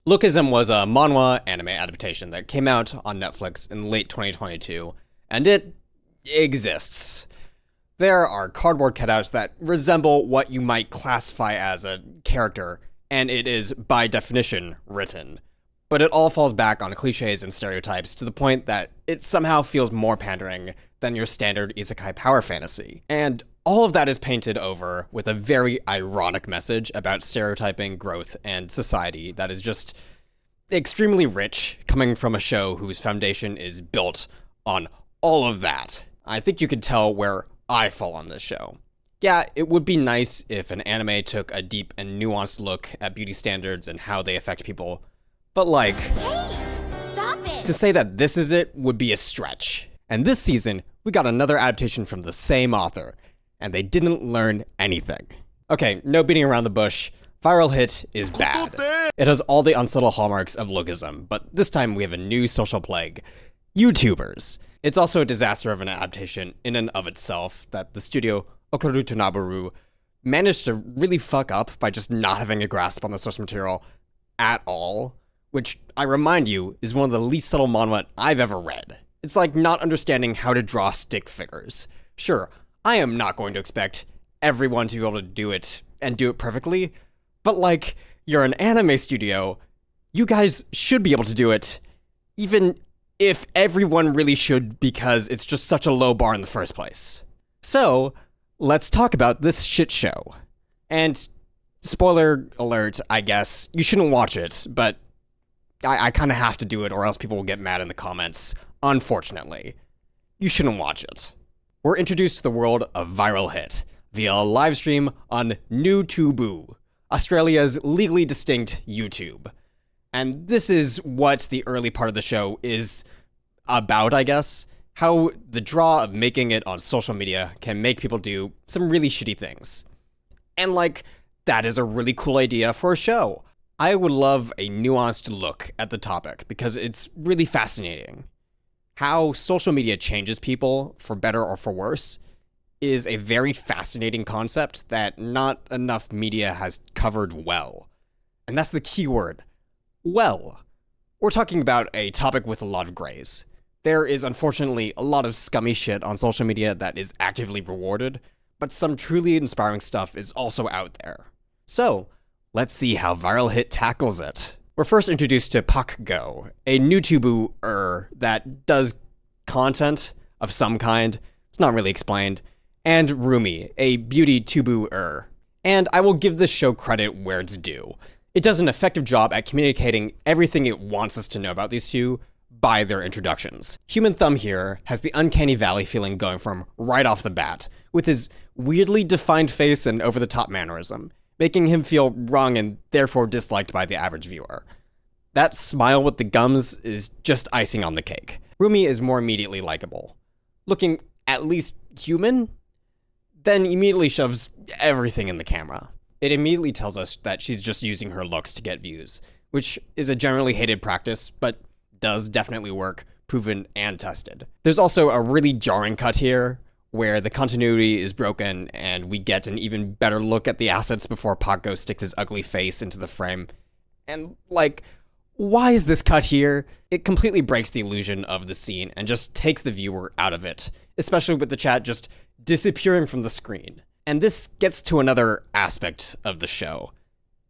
Lookism was a manhwa anime adaptation that came out on Netflix in late 2022, and it exists. There are cardboard cutouts that resemble what you might classify as a character, and it is, by definition, written. But it all falls back on cliches and stereotypes to the point that it somehow feels more pandering than your standard isekai power fantasy. And all of that is painted over with a very ironic message about stereotyping, growth, and society that is just extremely rich, coming from a show whose foundation is built on all of that. I think you could tell where I fall on this show. Yeah, it would be nice if an anime took a deep and nuanced look at beauty standards and how they affect people, but Hey, stop it! to say that this is it would be a stretch. And this season, we got another adaptation from the same author, and they didn't learn anything. Okay, no beating around the bush. Viral Hit is bad. It has all the unsubtle hallmarks of Lookism, but this time we have a new social plague: YouTubers. It's also a disaster of an adaptation in and of itself that the studio Okaru Tonabaru managed to really fuck up by just not having a grasp on the source material at all, which, I remind you, is one of the least subtle manhwa I've ever read. It's like not understanding how to draw stick figures. Sure, I am not going to expect everyone to be able to do it and do it perfectly, but like, you're an anime studio, you guys should be able to do it, even if everyone really should, because it's just such a low bar in the first place. So, let's talk about this shit show. And, spoiler alert, I guess, you shouldn't watch it, but I kind of have to do it or else people will get mad in the comments, unfortunately. You shouldn't watch it. We're introduced to the world of Viral Hit via a live stream on NewTubu, Australia's legally distinct YouTube. And this is what the early part of the show is about, I guess. How the draw of making it on social media can make people do some really shitty things. And like, that is a really cool idea for a show. I would love a nuanced look at the topic because it's really fascinating. How social media changes people, for better or for worse, is a very fascinating concept that not enough media has covered well. And that's the key word. Well. We're talking about a topic with a lot of grays. There is unfortunately a lot of scummy shit on social media that is actively rewarded, but some truly inspiring stuff is also out there. So, let's see how Viral Hit tackles it. We're first introduced to Pakgo, a NewTuber that does content of some kind. It's not really explained. And Rumi, a beauty tubu-er. And I will give this show credit where it's due. It does an effective job at communicating everything it wants us to know about these two by their introductions. Human Thumb here has the uncanny valley feeling going from right off the bat, with his weirdly defined face and over-the-top mannerism, making him feel wrong and therefore disliked by the average viewer. That smile with the gums is just icing on the cake. Rumi is more immediately likable, looking at least human, then immediately shoves everything in the camera. It immediately tells us that she's just using her looks to get views, which is a generally hated practice, but does definitely work, proven and tested. There's also a really jarring cut here, where the continuity is broken and we get an even better look at the assets before Pakgo sticks his ugly face into the frame. And like, why is this cut here? It completely breaks the illusion of the scene and just takes the viewer out of it, especially with the chat just disappearing from the screen. And this gets to another aspect of the show.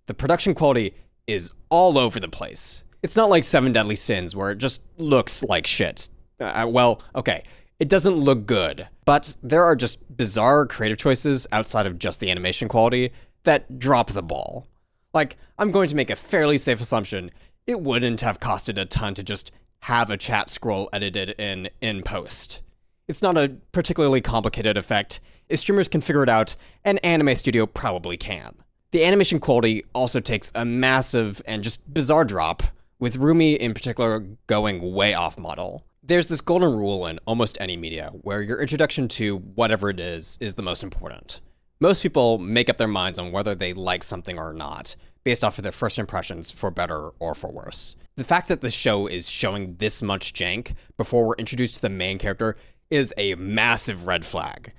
The production quality is all over the place. It's not like Seven Deadly Sins where it just looks like shit. Well, okay, it doesn't look good, but there are just bizarre creative choices outside of just the animation quality that drop the ball. Like, I'm going to make a fairly safe assumption it wouldn't have costed a ton to just have a chat scroll edited in post. It's not a particularly complicated effect. If streamers can figure it out, an anime studio probably can. The animation quality also takes a massive and just bizarre drop, with Rumi in particular going way off model. There's this golden rule in almost any media, where your introduction to whatever it is the most important. Most people make up their minds on whether they like something or not, based off of their first impressions, for better or for worse. The fact that this show is showing this much jank before we're introduced to the main character is a massive red flag.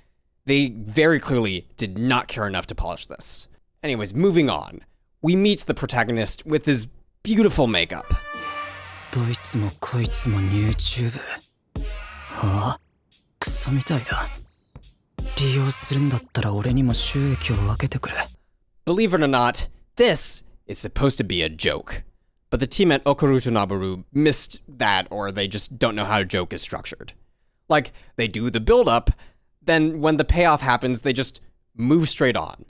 They very clearly did not care enough to polish this. Anyways, moving on. We meet the protagonist with his beautiful makeup. どいつもこいつも YouTube はあクソみたいだ利用するんだったら俺にも収益を分けてくれ Believe it or not, this is supposed to be a joke. But the team at Okuruto Naboru missed that, or they just don't know how a joke is structured. Like, they do the build-up, then when the payoff happens, they just move straight on.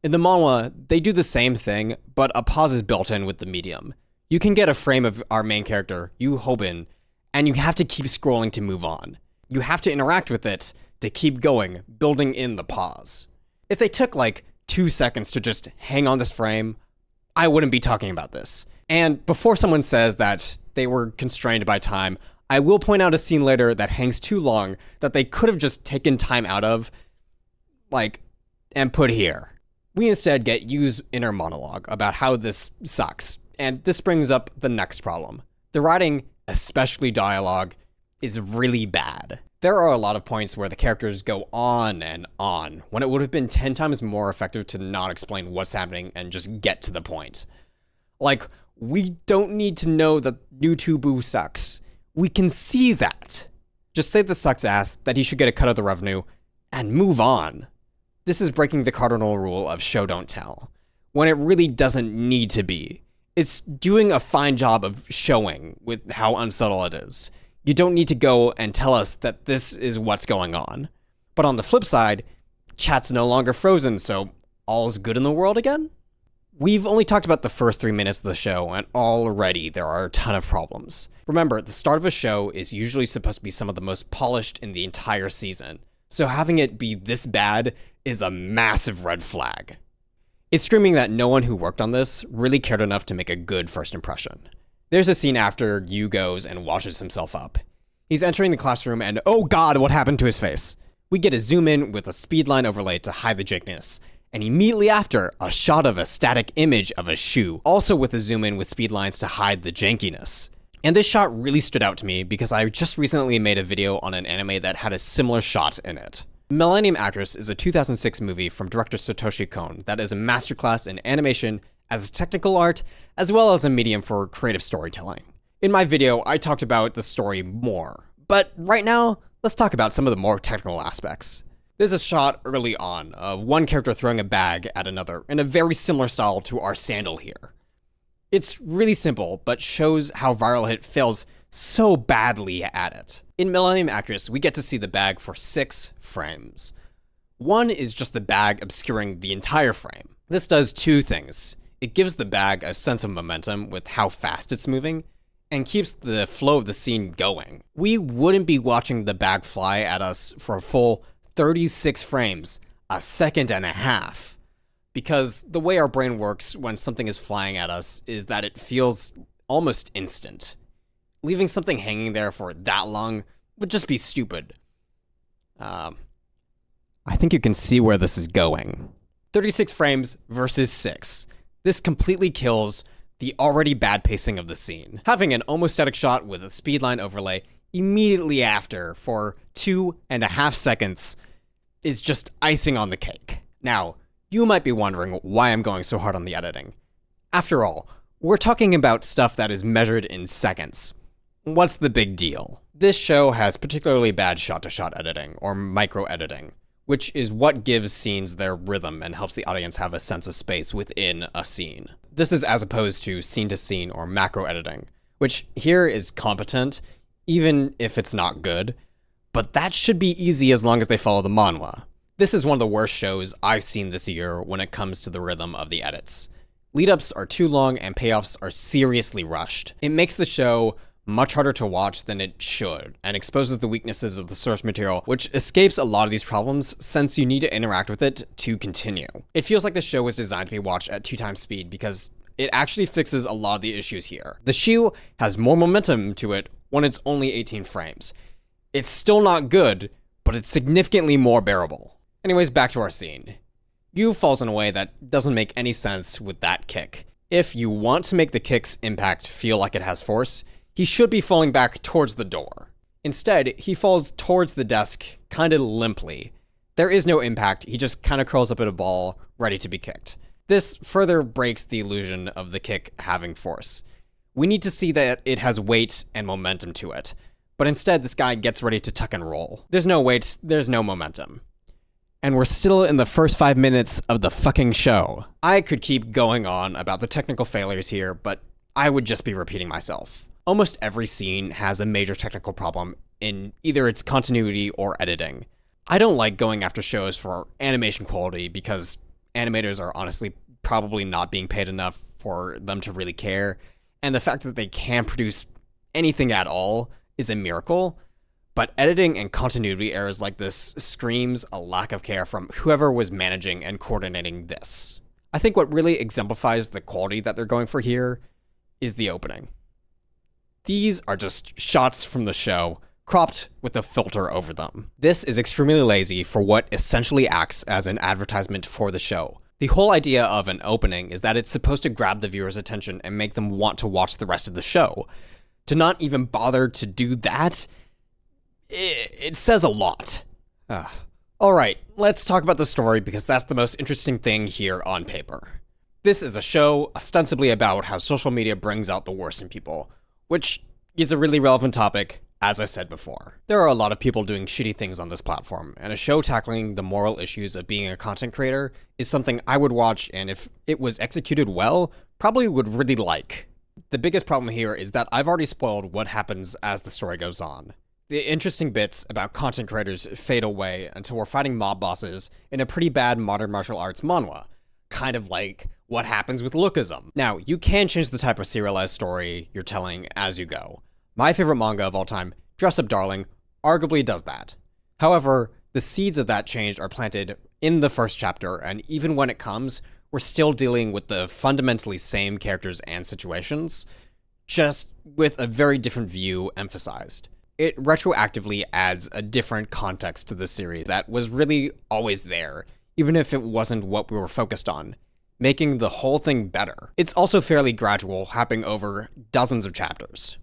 In the manhwa, they do the same thing, but a pause is built in with the medium. You can get a frame of our main character, Yu Hobin, and you have to keep scrolling to move on. You have to interact with it to keep going, building in the pause. If they took like 2 seconds to just hang on this frame, I wouldn't be talking about this. And before someone says that they were constrained by time, I will point out a scene later that hangs too long that they could have just taken time out of, like, and put here. We instead get Yu's inner monologue about how this sucks, and this brings up the next problem. The writing, especially dialogue, is really bad. There are a lot of points where the characters go on and on, when it would have been 10 times more effective to not explain what's happening and just get to the point. Like, we don't need to know that YouTube sucks. We can see that. Just say this sucks ass, that he should get a cut of the revenue, and move on. This is breaking the cardinal rule of show don't tell, when it really doesn't need to be. It's doing a fine job of showing with how unsubtle it is. You don't need to go and tell us that this is what's going on. But on the flip side, chat's no longer frozen, so all's good in the world again? We've only talked about the first 3 minutes of the show, and already there are a ton of problems. Remember, the start of a show is usually supposed to be some of the most polished in the entire season, so having it be this bad is a massive red flag. It's screaming that no one who worked on this really cared enough to make a good first impression. There's a scene after Yu goes and washes himself up. He's entering the classroom and oh god, what happened to his face? We get a zoom in with a speedline overlay to hide the jankiness, and immediately after, a shot of a static image of a shoe, also with a zoom in with speedlines to hide the jankiness. And this shot really stood out to me because I just recently made a video on an anime that had a similar shot in it. Millennium Actress is a 2006 movie from director Satoshi Kon that is a masterclass in animation as a technical art, as well as a medium for creative storytelling. In my video, I talked about the story more, but right now, let's talk about some of the more technical aspects. There's a shot early on of one character throwing a bag at another in a very similar style to our sandal here. It's really simple, but shows how Viral Hit fails so badly at it. In Millennium Actress, we get to see the bag for 6 frames. One is just the bag obscuring the entire frame. This does 2 things. It gives the bag a sense of momentum with how fast it's moving, and keeps the flow of the scene going. We wouldn't be watching the bag fly at us for a full 36 frames, a second and a half. Because the way our brain works when something is flying at us is that it feels almost instant. Leaving something hanging there for that long would just be stupid. I think you can see where this is going. 36 frames versus 6. This completely kills the already bad pacing of the scene. Having an almost static shot with a speedline overlay immediately after for 2.5 seconds is just icing on the cake. Now, you might be wondering why I'm going so hard on the editing. After all, we're talking about stuff that is measured in seconds. What's the big deal? This show has particularly bad shot-to-shot editing, or micro-editing, which is what gives scenes their rhythm and helps the audience have a sense of space within a scene. This is as opposed to scene-to-scene or macro-editing, which here is competent, even if it's not good, but that should be easy as long as they follow the manhwa. This is one of the worst shows I've seen this year when it comes to the rhythm of the edits. Lead-ups are too long and payoffs are seriously rushed. It makes the show much harder to watch than it should, and exposes the weaknesses of the source material, which escapes a lot of these problems since you need to interact with it to continue. It feels like the show was designed to be watched at 2 times speed because it actually fixes a lot of the issues here. The shoe has more momentum to it when it's only 18 frames. It's still not good, but it's significantly more bearable. Anyways, back to our scene. Yu falls in a way that doesn't make any sense with that kick. If you want to make the kick's impact feel like it has force, he should be falling back towards the door. Instead, he falls towards the desk, kinda limply. There is no impact, he just kinda curls up in a ball, ready to be kicked. This further breaks the illusion of the kick having force. We need to see that it has weight and momentum to it. But instead, this guy gets ready to tuck and roll. There's no weight, there's no momentum. And we're still in the first 5 minutes of the fucking show. I could keep going on about the technical failures here, but I would just be repeating myself. Almost every scene has a major technical problem in either its continuity or editing. I don't like going after shows for animation quality because animators are honestly probably not being paid enough for them to really care, and the fact that they can produce anything at all is a miracle, but editing and continuity errors like this screams a lack of care from whoever was managing and coordinating this. I think what really exemplifies the quality that they're going for here is the opening. These are just shots from the show, cropped with a filter over them. This is extremely lazy for what essentially acts as an advertisement for the show. The whole idea of an opening is that it's supposed to grab the viewer's attention and make them want to watch the rest of the show. To not even bother to do that, it says a lot. Alright, let's talk about the story because that's the most interesting thing here on paper. This is a show ostensibly about how social media brings out the worst in people, which is a really relevant topic, as I said before. There are a lot of people doing shitty things on this platform, and a show tackling the moral issues of being a content creator is something I would watch, and if it was executed well, probably would really like. The biggest problem here is that I've already spoiled what happens as the story goes on. The interesting bits about content creators fade away until we're fighting mob bosses in a pretty bad modern martial arts manhwa, kind of like what happens with Lookism. Now, you can change the type of serialized story you're telling as you go. My favorite manga of all time, Dress Up Darling, arguably does that. However, the seeds of that change are planted in the first chapter, and even when it comes, we're still dealing with the fundamentally same characters and situations, just with a very different view emphasized. It retroactively adds a different context to the series that was really always there, even if it wasn't what we were focused on, making the whole thing better. It's also fairly gradual, happening over dozens of chapters.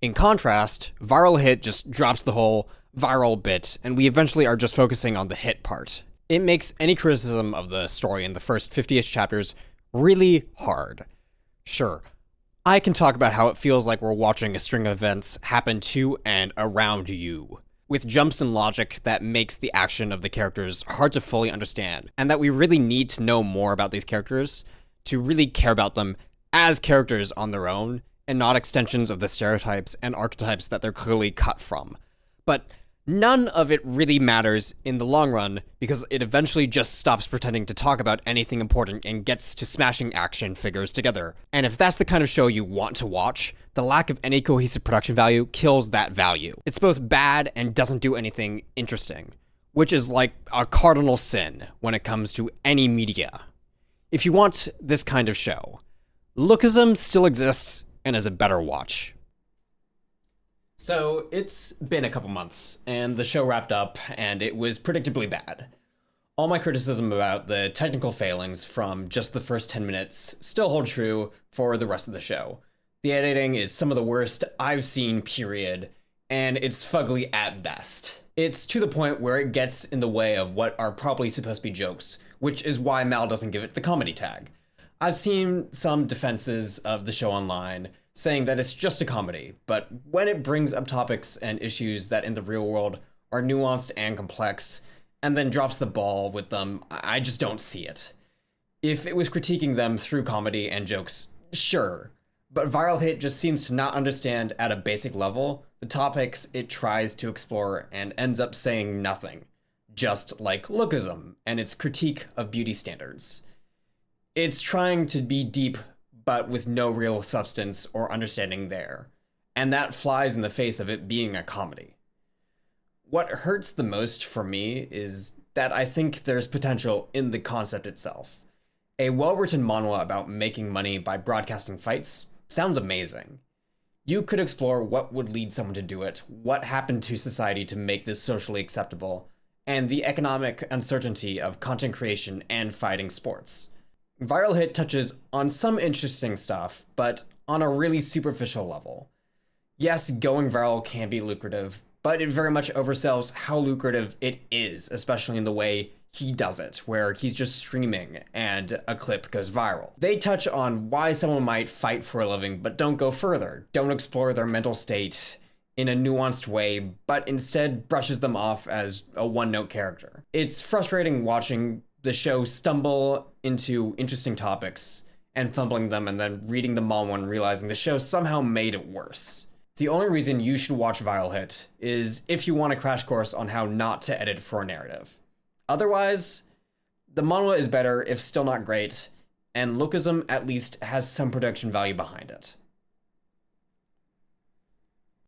In contrast, Viral Hit just drops the whole viral bit, and we eventually are just focusing on the hit part. It makes any criticism of the story in the first 50-ish chapters really hard. Sure, I can talk about how it feels like we're watching a string of events happen to and around you, with jumps in logic that makes the action of the characters hard to fully understand, and that we really need to know more about these characters to really care about them as characters on their own, and not extensions of the stereotypes and archetypes that they're clearly cut from. But none of it really matters in the long run because it eventually just stops pretending to talk about anything important and gets to smashing action figures together. And if that's the kind of show you want to watch, the lack of any cohesive production value kills that value. It's both bad and doesn't do anything interesting, which is like a cardinal sin when it comes to any media. If you want this kind of show, Lookism still exists and is a better watch. So, it's been a couple months, and the show wrapped up, and it was predictably bad. All my criticism about the technical failings from just the first 10 minutes still hold true for the rest of the show. The editing is some of the worst I've seen, period, and it's fugly at best. It's to the point where it gets in the way of what are probably supposed to be jokes, which is why Mal doesn't give it the comedy tag. I've seen some defenses of the show online saying that it's just a comedy, but when it brings up topics and issues that in the real world are nuanced and complex, and then drops the ball with them, I just don't see it. If it was critiquing them through comedy and jokes, sure, but Viral Hit just seems to not understand at a basic level the topics it tries to explore and ends up saying nothing, just like Lookism and its critique of beauty standards. It's trying to be deep, but with no real substance or understanding there, and that flies in the face of it being a comedy. What hurts the most for me is that I think there's potential in the concept itself. A well-written manhwa about making money by broadcasting fights sounds amazing. You could explore what would lead someone to do it, what happened to society to make this socially acceptable, and the economic uncertainty of content creation and fighting sports. Viral Hit touches on some interesting stuff, but on a really superficial level. Yes, going viral can be lucrative, but it very much oversells how lucrative it is, especially in the way he does it, where he's just streaming and a clip goes viral. They touch on why someone might fight for a living, but don't go further, don't explore their mental state in a nuanced way, but instead brushes them off as a one-note character. It's frustrating watching the show stumble into interesting topics and fumbling them and then reading them all and realizing the show somehow made it worse. The only reason you should watch Viral Hit is if you want a crash course on how not to edit for a narrative. Otherwise, the manhwa is better if still not great, and Lookism at least has some production value behind it.